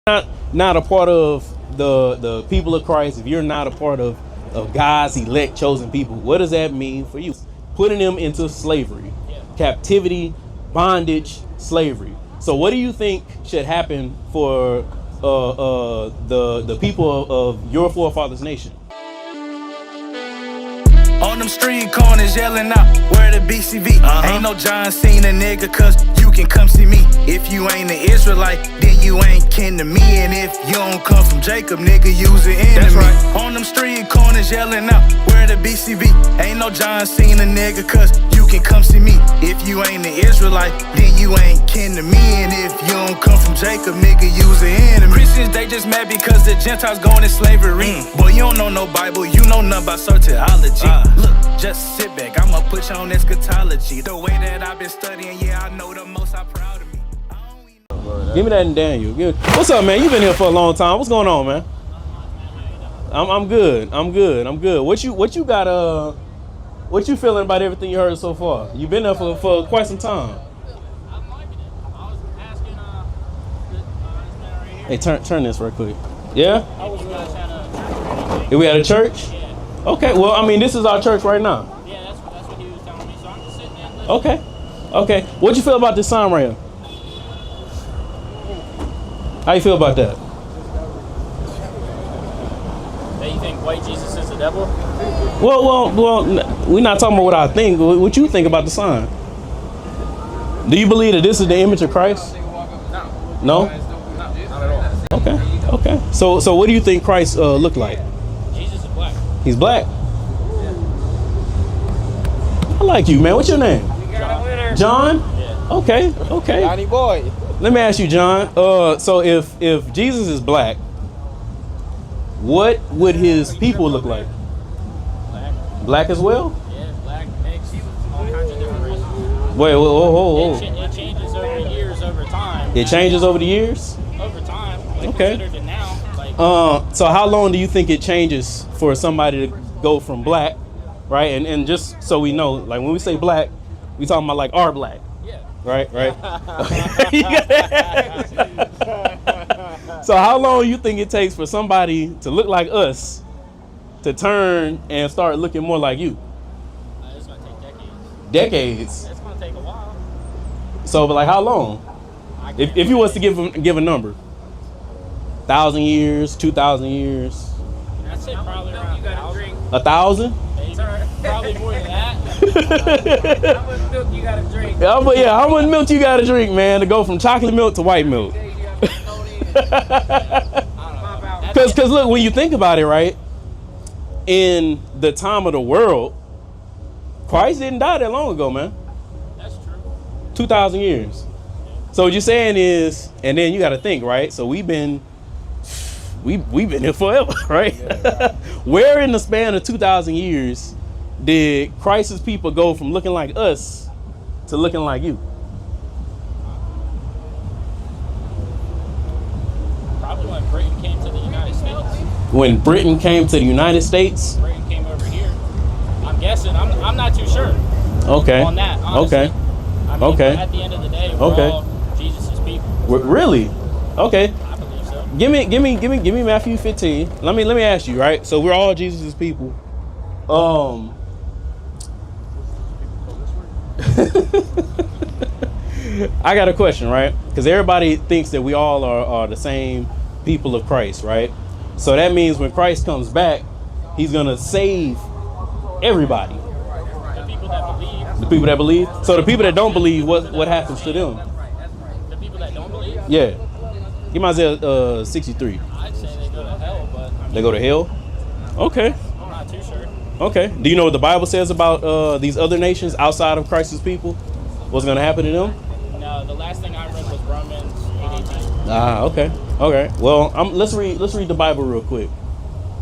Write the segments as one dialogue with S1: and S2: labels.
S1: not a part of the people of Christ, if you're not a part of God's elect chosen people, what does that mean for you? Putting them into slavery, captivity, bondage, slavery. So what do you think should happen for the people of your forefathers' nation?
S2: On them street corners yelling out, where the BCV? Ain't no John Cena, nigga, cause you can come see me. If you ain't an Israelite, then you ain't kin to me. And if you don't come from Jacob, nigga, use an enemy. That's right. On them street corners yelling out, where the BCV? Ain't no John Cena, nigga, cause you can come see me. If you ain't an Israelite, then you ain't kin to me. And if you don't come from Jacob, nigga, use an enemy. Christians, they just mad because the Gentiles going in slavery. Boy, you don't know no Bible, you know nothing about soteriology. Look, just sit back, I'ma put you on eschatology. The way that I've been studying, yeah, I know the most, I'm proud of me.
S1: Give me that in Daniel. What's up, man? You've been here for a long time. What's going on, man? I'm good. What you got? What you feeling about everything you heard so far? You've been there for quite some time.
S3: I'm liking it. I was asking
S1: Hey, turn this real quick. Yeah?
S3: I was at
S1: Are we at a church?
S3: Yeah.
S1: Okay, well, I mean, this is our church right now.
S3: Yeah, that's what he was telling me. So I'm just sitting there and listening.
S1: Okay. What'd you feel about this sign right here? How you feel about that?
S3: That you think white Jesus is the devil?
S1: Well, we're not talking about what I think. What you think about the sign? Do you believe that this is the image of Christ? No?
S3: Not at all.
S1: Okay. So what do you think Christ looked like?
S3: Jesus is black.
S1: He's black? I like you, man. What's your name? John?
S3: Yeah.
S1: Okay.
S4: Johnny boy.
S1: Let me ask you, John. So if Jesus is black, what would his people look like?
S3: Black.
S1: Black as well?
S3: Yeah, black, mixed, all kinds of different races.
S1: Wait, whoa.
S3: It changes over the years, over time.
S1: It changes over the years?
S3: Over time. Like
S1: Okay.
S3: considered it now. Like,
S1: So how long do you think it changes for somebody to go from black, right? And just so we know, like when we say black, we talking about like our black.
S3: yeah.
S1: Right. So how long you think it takes for somebody to look like us to turn and start looking more like you?
S3: It's going to take decades.
S1: Decades.
S3: It's going to take a while.
S1: So, but like how long? If you was to give a number, 1,000 years, 2,000 years,
S3: That's it, probably around 1,000.
S1: 1,000?
S3: Probably more than that. How much milk you got to drink?
S1: How much milk you got to drink, man, to go from chocolate milk to white milk? Because look, when you think about it, right, in the time of the world, Christ didn't die that long ago, man.
S3: That's true.
S1: 2,000 years. So what you're saying is, and then you got to think, right? So we've been here forever, right? Where in the span of 2,000 years did Christ's people go from looking like us to looking like you?
S3: Probably when Britain came to the United States.
S1: When Britain came to the United States?
S3: Britain came over here. I'm guessing. I'm not too sure
S1: Okay.
S3: on that, honestly.
S1: Okay.
S3: I mean,
S1: Okay.
S3: At the end of the day, we're all Jesus' people.
S1: Really? Okay.
S3: I believe so.
S1: Give me Matthew 15. Let me ask you, right? So we're all Jesus' people. I got a question, right? Because everybody thinks that we all are the same people of Christ, right? So that means when Christ comes back, he's gonna save everybody.
S3: The people that believe.
S1: The people that believe. So the people that don't believe, what happens to them?
S3: The people that don't believe.
S1: Yeah. Give me Isaiah 63.
S3: I'd say they go to hell, but I mean,
S1: They go to hell? Okay.
S3: I'm not too sure.
S1: Okay. Do you know what the Bible says about these other nations outside of Christ's people? What's going to happen to them?
S3: No, the last thing I read was Romans 8:18.
S1: Ah, okay. Okay. Well, let's read the Bible real quick.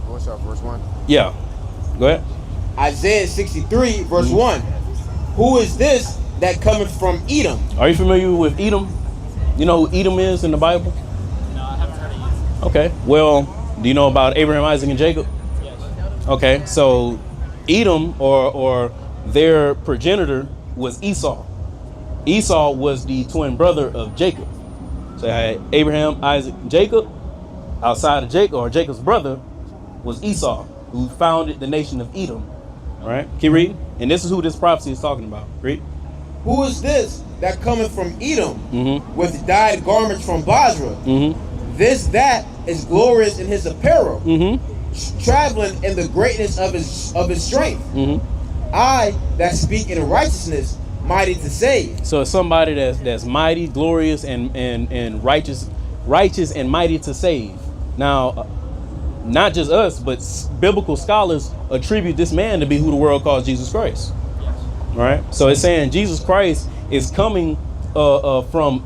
S4: What's up, verse 1?
S1: Yeah. Go ahead.
S4: Isaiah 63, verse 1. Who is this that cometh from Edom?
S1: Are you familiar with Edom? You know who Edom is in the Bible?
S3: No, I haven't heard of you.
S1: Okay. Well, do you know about Abraham, Isaac, and Jacob?
S3: Yes.
S1: Okay. So Edom or their progenitor was Esau. Esau was the twin brother of Jacob. So I had Abraham, Isaac, Jacob. Outside of Jacob, or Jacob's brother, was Esau, who founded the nation of Edom. All right, keep reading. And this is who this prophecy is talking about. Read.
S4: Who is this that cometh from Edom
S1: Mm-hmm.
S4: with dyed garments from Basra?
S1: Mm-hmm.
S4: This that is glorious in his apparel,
S1: Mm-hmm.
S4: traveling in the greatness of his strength.
S1: Mm-hmm.
S4: I that speak in righteousness, mighty to save.
S1: So it's somebody that's mighty, glorious, and righteous and mighty to save. Now, not just us, but biblical scholars attribute this man to be who the world calls Jesus Christ.
S3: Yes.
S1: Right? So it's saying Jesus Christ is coming from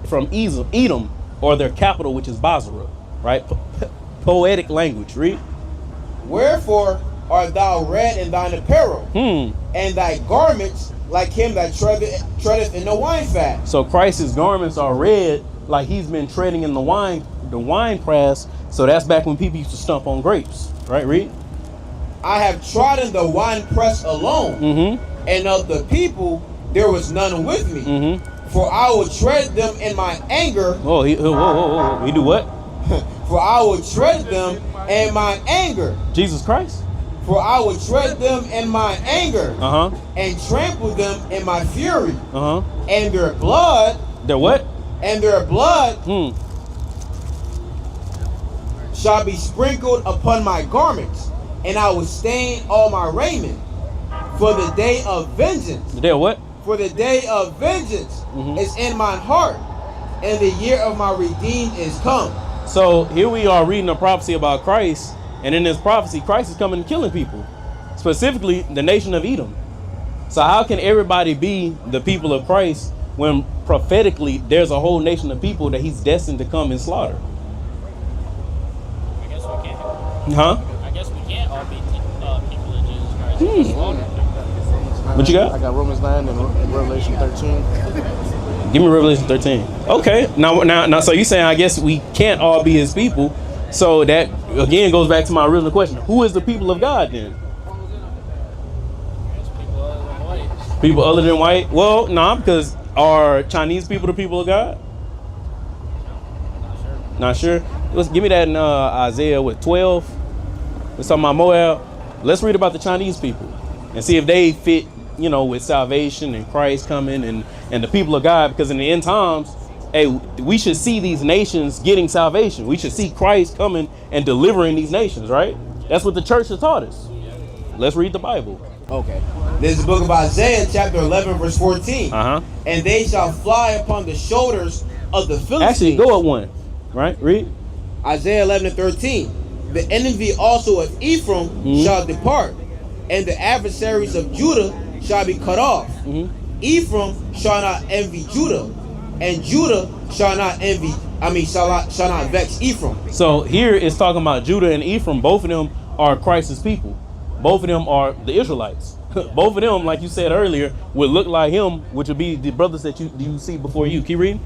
S1: Edom, or their capital, which is Basra. Right? Poetic language. Read.
S4: Wherefore art thou red in thine apparel, and thy garments like him that treadeth in the wine fat.
S1: So Christ's garments are red, like he's been treading in the wine press. So that's back when people used to stomp on grapes, right? Read.
S4: I have trodden the wine press alone,
S1: Mm-hmm.
S4: and of the people there was none with me.
S1: Mm-hmm.
S4: For I will tread them in my anger.
S1: Whoa, whoa. We do what?
S4: For I will tread them in my anger.
S1: Jesus Christ?
S4: For I will tread them in my anger,
S1: Uh-huh.
S4: and trample them in my fury.
S1: Uh-huh.
S4: And their blood,
S1: They're what?
S4: and their blood
S1: Hmm.
S4: shall be sprinkled upon my garments, and I will stain all my raiment. For the day of vengeance,
S1: They're what?
S4: for the day of vengeance
S1: Mhm.
S4: is in my heart, and the year of my redeemed is come.
S1: So here we are reading a prophecy about Christ, and in this prophecy, Christ is coming and killing people, specifically the nation of Edom. So how can everybody be the people of Christ when prophetically there's a whole nation of people that he's destined to come and slaughter?
S3: I guess we can't.
S1: Huh?
S3: I guess we can't all be people of Jesus Christ.
S1: What you got?
S5: I got Romans 9 and Revelation 13.
S1: Give me Revelation 13. Okay. Now, so you saying I guess we can't all be his people. So that again goes back to my original question. Who is the people of God then?
S3: There's people other than white.
S1: People other than white? Well, nah, because are Chinese people the people of God? Not sure. Give me that in Isaiah 12. We're talking about Moab. Let's read about the Chinese people and see if they fit, with salvation and Christ coming and the people of God. Because in the end times, hey, we should see these nations getting salvation. We should see Christ coming and delivering these nations, right? That's what the church has taught us. Let's read the Bible.
S4: Okay. This is the book of Isaiah, chapter 11, verse 14.
S1: Uh-huh.
S4: And they shall fly upon the shoulders of the Philistines.
S1: Actually, go up one. Right? Read.
S4: Isaiah 11 and 13. The envy also of Ephraim shall depart, and the adversaries of Judah shall be cut off. Ephraim shall not envy Judah, and Judah shall not shall not vex Ephraim.
S1: So here it's talking about Judah and Ephraim. Both of them are Christ's people. Both of them are the Israelites. Both of them, like you said earlier, would look like him, which would be the brothers that you see before you. Keep reading.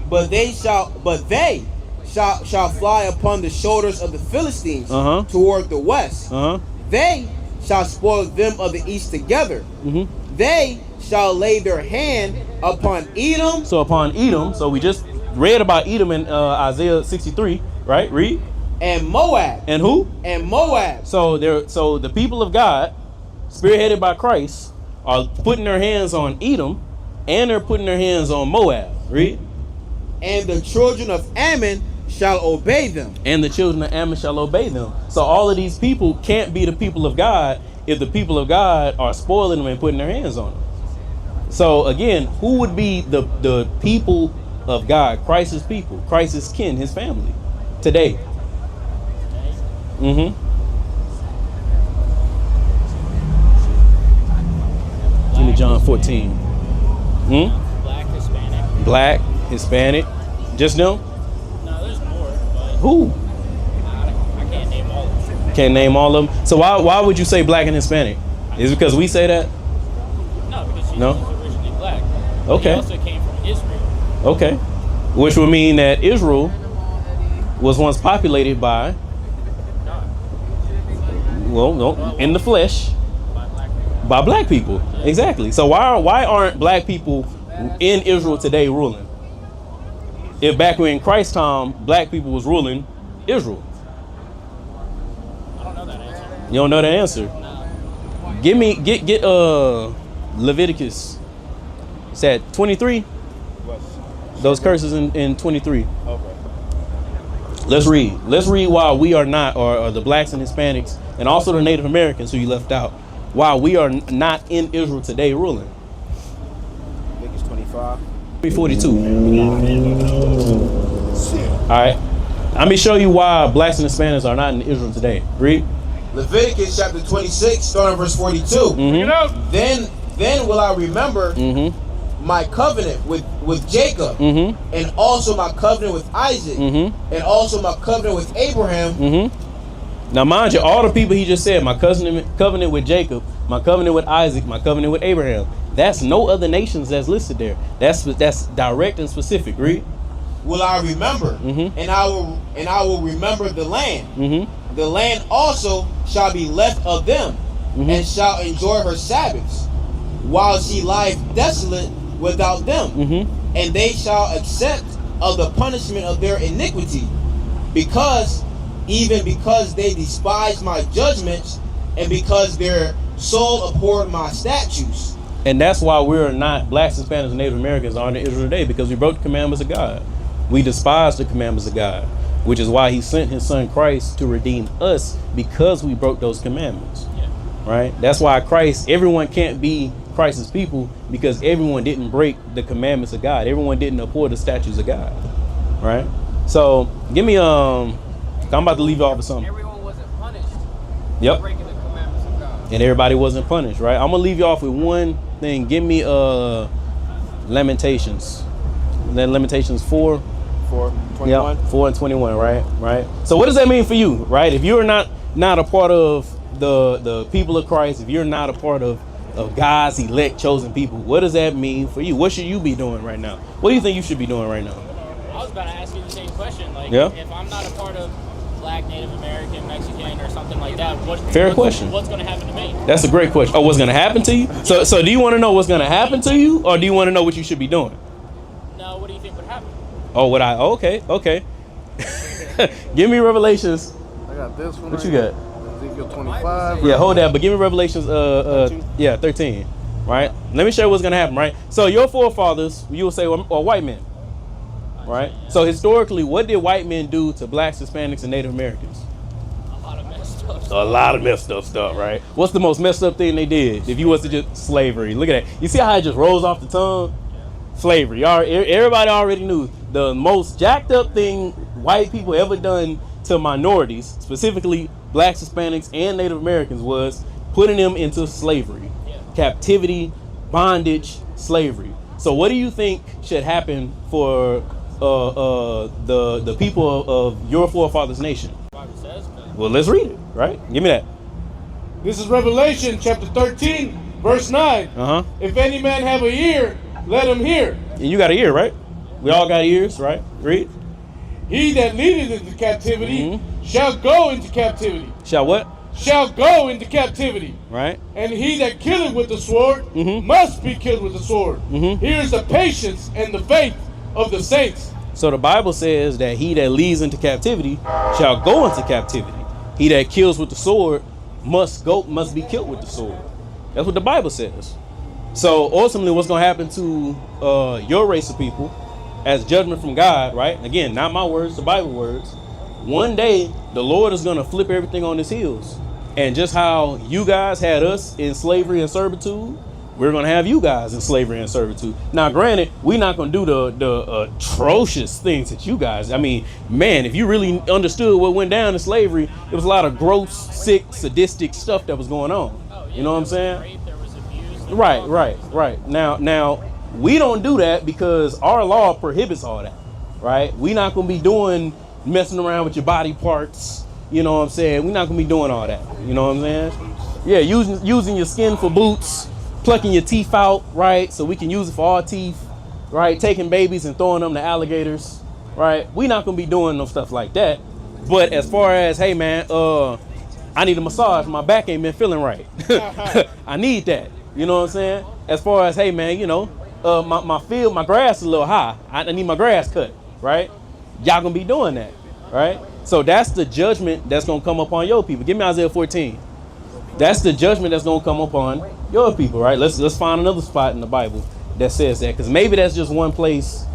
S4: But they shall fly upon the shoulders of the Philistines toward the west. They shall spoil them of the east together. They shall lay their hand upon Edom.
S1: So upon Edom, so we just read about Edom in Isaiah 63, right? Read.
S4: And Moab.
S1: And who?
S4: And Moab.
S1: So the people of God, spearheaded by Christ, are putting their hands on Edom, and they're putting their hands on Moab. Read.
S4: And the children of Ammon shall obey them.
S1: And the children of Ammon shall obey them. So all of these people can't be the people of God if the people of God are spoiling them and putting their hands on them. So again, who would be the people of God, Christ's people, Christ's kin, his family today? Give me John 14.
S3: Black, Hispanic.
S1: Black, Hispanic. Just them?
S3: No, there's more, but
S1: Who?
S3: I can't name all of them.
S1: Can't name all of them. So why would you say black and Hispanic? Is it because we say that?
S3: No, because Jesus
S1: No?
S3: was originally black.
S1: Okay.
S3: He also came from Israel.
S1: Okay. Which would mean that Israel was once populated by, well, no, in the flesh, by black people. Exactly. So why aren't black people in Israel today ruling? if back when in Christ's time, black people was ruling Israel?
S3: I don't know that answer.
S1: You don't know the answer?
S3: No.
S1: Get Leviticus. It's at 23. Those curses in 23.
S5: Okay.
S1: Let's read. Let's read why we are not, or the blacks and Hispanics, and also the Native Americans who you left out, why we are not in Israel today ruling.
S5: I think it's 25.
S1: 342. All right. Let me show you why blacks and Hispanics are not in Israel today. Read.
S4: Leviticus chapter 26, starting verse 42.
S1: Mm-hmm.
S4: Then will I remember my covenant with Jacob, and also my covenant with Isaac, and also my covenant with Abraham.
S1: Now, mind you, all the people he just said, my covenant with Jacob, my covenant with Isaac, my covenant with Abraham. That's no other nations that's listed there. That's direct and specific. Read.
S4: Will I remember, and I will remember the land. The land also shall be left of them, and shall enjoy her Sabbaths, while she lieth desolate without them. And they shall accept of the punishment of their iniquity, because they despise my judgments, and because their soul abhorred my statutes.
S1: And that's why we're not, blacks, Hispanics, and Native Americans aren't in Israel today, because we broke the commandments of God. We despise the commandments of God, which is why he sent his son Christ to redeem us, because we broke those commandments. Right? That's why everyone can't be Christ's people, because everyone didn't break the commandments of God. Everyone didn't abhor the statutes of God. Right? So give me I'm about to leave you off with something.
S3: Everyone wasn't punished.
S1: Yep.
S3: For breaking the commandments of God.
S1: And everybody wasn't punished, right? I'm gonna leave you off with one thing. Give me Lamentations. Then Lamentations 4.
S5: 4:21.
S1: Yeah, 4 and 21, right? So what does that mean for you, right? If you're not a part of the people of Christ, if you're not a part of God's elect chosen people, what does that mean for you? What should you be doing right now? What do you think you should be doing right now?
S3: I was about to ask you the same question. Like,
S1: Yeah.
S3: if I'm not a part of Black, Native American, Mexican, or something like that,
S1: Fair question.
S3: What's going to happen to me?
S1: That's a great question. Oh, what's going to happen to you? So do you want to know what's going to happen to you, or do you want to know what you should be doing?
S3: No, what do you think would happen?
S1: Oh, okay. Give me Revelations.
S5: I got this one.
S1: What
S5: right
S1: you
S5: here.
S1: got?
S5: Ezekiel 25.
S1: Yeah, hold that. But give me Revelations 13. Right? Let me show you what's going to happen, right? So your forefathers, you will say, are white men. Right? So historically, what did white men do to blacks, Hispanics, and Native Americans?
S3: A lot of messed up stuff.
S1: A lot of messed up stuff, right? What's the most messed up thing they did? If you was to just slavery. Look at that. You see how it just rolls off the tongue? Slavery. Everybody already knew the most jacked up thing white people ever done to minorities, specifically blacks, Hispanics, and Native Americans, was putting them into slavery, captivity, bondage, slavery. So what do you think should happen for the people of your forefathers' nation? Well, let's read it, right? Give me that.
S6: This is Revelation chapter 13, verse 9. If any man have an ear, let him hear.
S1: And you got an ear, right? We all got ears, right? Read.
S6: He that leadeth into captivity shall go into captivity.
S1: Shall what?
S6: Shall go into captivity.
S1: Right.
S6: And he that killeth with the sword must be killed with the sword. Here is the patience and the faith of the saints.
S1: So the Bible says that he that leads into captivity shall go into captivity. He that kills with the sword must be killed with the sword. That's what the Bible says. So ultimately, what's going to happen to your race of people as judgment from God, right? Again, not my words, the Bible words. One day, the Lord is going to flip everything on his heels. And just how you guys had us in slavery and servitude, we're going to have you guys in slavery and servitude. Now, granted, we're not going to do the atrocious things that you guys. I mean, man, if you really understood what went down in slavery, it was a lot of gross, sick, sadistic stuff that was going on. You know what I'm saying?
S3: Rape, there was abuse.
S1: Right. Now, we don't do that because our law prohibits all that, right? We're not going to be doing messing around with your body parts. You know what I'm saying? We're not going to be doing all that. You know what I'm saying? Yeah, using your skin for boots, plucking your teeth out, right? So we can use it for our teeth, right? Taking babies and throwing them to alligators, right? We're not going to be doing no stuff like that. But as far as, hey, man, I need a massage. My back ain't been feeling right. I need that. You know what I'm saying? As far as, hey, man, you know, my grass is a little high. I need my grass cut. right? Y'all gonna be doing that, right? So that's the judgment that's gonna come upon your people. Give me Isaiah 14. That's the judgment that's gonna come upon your people, right? Let's find another spot in the Bible that says that, because maybe that's just one place.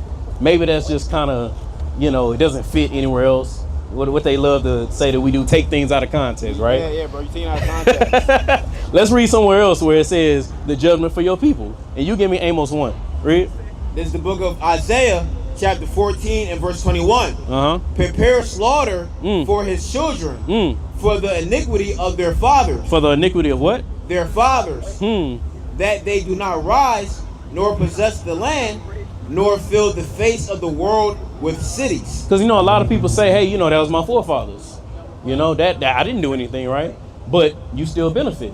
S1: Maybe that's just kind of, it doesn't fit anywhere else. What they love to say that we do, take things out of context, right?
S4: Yeah, bro. You taking out of context.
S1: Let's read somewhere else where it says the judgment for your people. And you give me Amos 1. Read.
S4: This is the book of Isaiah, chapter 14 and verse 21. Prepare slaughter for his children, for the iniquity of their fathers.
S1: For the iniquity of what?
S4: Their fathers. That they do not rise, nor possess the land, nor fill the face of the world with cities.
S1: Because, a lot of people say, hey, that was my forefathers. That I didn't do anything, right? But you still benefit.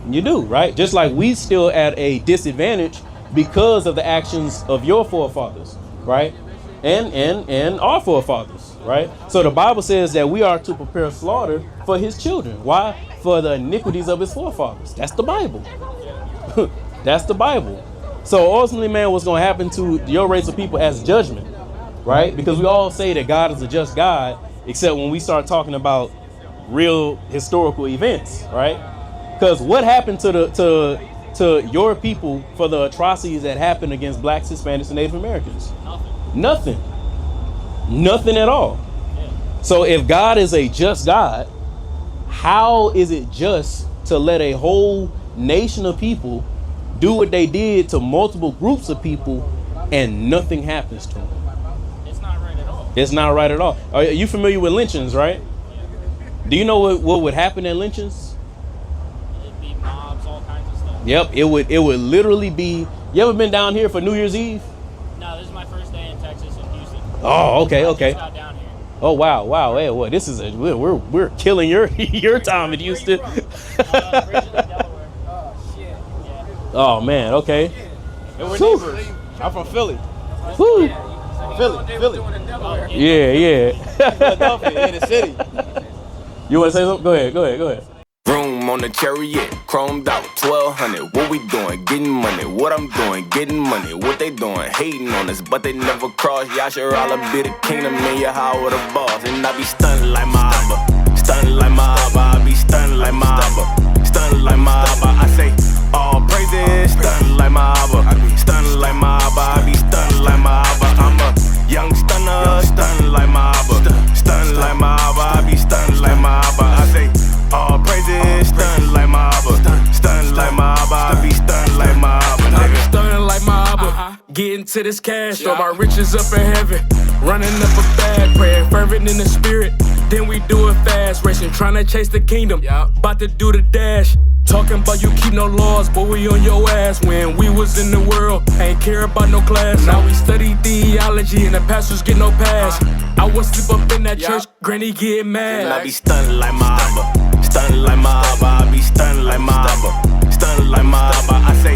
S1: You do, right? Just like we still at a disadvantage because of the actions of your forefathers, right? And our forefathers, right? So the Bible says that we are to prepare slaughter for his children. Why? For the iniquities of his forefathers. That's the Bible. That's the Bible. So ultimately, man, what's going to happen to your race of people as judgment, right? Because we all say that God is a just God, except when we start talking about real historical events, right? Because what happened to your people for the atrocities that happened against blacks, Hispanics, and Native Americans? Nothing. Nothing at all. So if God is a just God, how is it just to let a whole nation of people do what they did to multiple groups of people and nothing happens to them?
S3: It's not right at all.
S1: It's not right at all. Are you familiar with lynchings, right? Do you know what would happen at lynchings?
S3: It'd be mobs, all kinds of stuff.
S1: Yep, it would literally be. You ever been down here for New Year's Eve?
S3: No, this is my first day in Texas and Houston.
S1: Oh, okay.
S3: I just got down here.
S1: Oh wow. Hey, what? This is we're killing your time in Houston.
S3: Originally Delaware. Oh shit. Yeah.
S1: Oh man, okay.
S4: And we're neighbors. I'm from Philly.
S1: Whew.
S4: Philly.
S1: Yeah.
S4: Philadelphia, in the city.
S1: You want to say something? Go ahead.
S2: Room on the chariot, chromed out, 1200. What we doing? Getting money. What I'm doing? Getting money. What they doing? Hating on us, but they never cross. Y'all should all a bit of kingdom in your house with a boss. And I be stunning like my Abba. Stunning like my Abba. I be stunning like my Abba. Stunning like my Abba. I say, all praises. Stunning like my Abba. I be stunning like my Abba. I be stunning like my Abba. I'm a young stunner. Stunning like my Abba. Stunning like my Abba. I be stunning like my Abba. I say, all praises, stunning like my Abba. Stunning like my Abba, I be stunning like my Abba, nigga.
S7: Stunning like my Abba. Getting to this cash, throw my riches up in heaven. Running up a bag, praying fervent in the spirit. Then we do it fast, racing, trying to chase the kingdom. About to do the dash. Talking about you keep no laws, but we on your ass. When we was in the world, ain't care about no class. Now we study theology and the pastors get no pass. I was slip up in that church, granny get mad.
S2: And I be stunning like my Abba. Stunning like my Abba, I be stunning like my Abba. Stunning like my Abba, I say